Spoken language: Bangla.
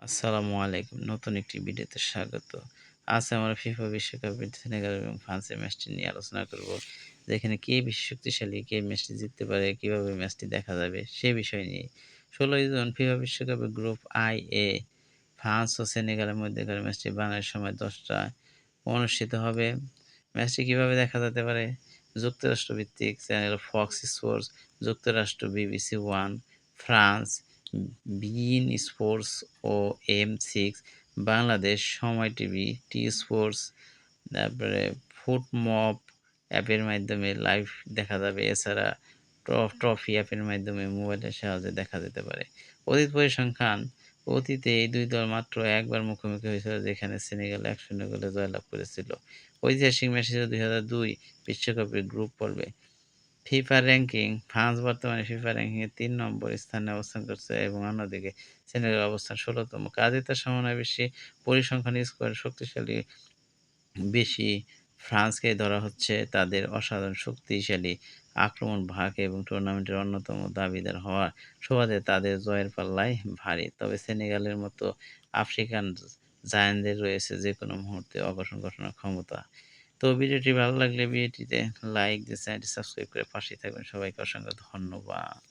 আসসালামু আলাইকুম। নতুন একটি ভিডিওতে স্বাগত। আজ আমরা ফিফা বিশ্বকাপের সেনেগাল এবং ফ্রান্সের ম্যাচটি নিয়ে আলোচনা করব। যেখানে কে বেশি শক্তিশালী, কে ম্যাচটি জিততে পারে, কিভাবে ম্যাচটি দেখা যাবে সে বিষয় নিয়ে। ১৬ জন ফিফা বিশ্বকাপের গ্রুপ আই এ ফ্রান্স ও সেনেগালের মধ্যকার ম্যাচটি বাংলাদেশ সময় ১০টায় অনুষ্ঠিত হবে। ম্যাচটি কিভাবে দেখা যেতে পারে? যুক্তরাষ্ট্র ভিত্তিক চ্যানেল ফক্স স্পোর্টস, যুক্তরাষ্ট্র বিবিসি ওয়ান, ফ্রান্স বিইন স্পোর্টস ও এম6, বাংলাদেশ সময় টিভি, টি স্পোর্টস, তারপরে ফুটমপ অ্যাপের মাধ্যমে লাইভ দেখা যাবে। এছাড়া ট্রফি অ্যাপের মাধ্যমে মোবাইলের সাহায্যে দেখা যেতে পারে। অতীত পরিসংখ্যান: অতীতে এই দুই দল মাত্র একবার মুখোমুখি হয়েছিল, যেখানে সেনেগাল ১-০ গোলে জয়লাভ করেছিল। ঐতিহাসিক ম্যাচ ছিল ২০০২ বিশ্বকাপের গ্রুপ পর্বে। ফিফা র‍্যাংকিং: ফ্রান্স বর্তমানে ফিফা র‍্যাংকিংয়ে ৩ নম্বর স্থানে অবস্থান করছে এবং অন্যদিকে সেনেগালের অবস্থান ১৬তম। কাজেই তার সমন্বয় বেশি, পরিসংখ্যান স্কোর শক্তিশালী বেশি। ফ্রান্সকেই ধরা হচ্ছে তাদের অসাধারণ শক্তিশালী আক্রমণ ভাগ এবং টুর্নামেন্টের অন্যতম দাবিদার হওয়ার সুবাদে তাদের জয়ের পাল্লায় ভারী। তবে সেনেগালের মতো আফ্রিকান জায়ান্টদের রয়েছে যেকোনো মুহূর্তে অঘটন ঘটানোর ক্ষমতা। তো ভিডিওটি ভালো লাগলে ভিডিওটিতে লাইক দিয়ে চ্যানেলটি সাবস্ক্রাইব করে পাশেই থাকবেন। সবাইকে অসংখ্য ধন্যবাদ।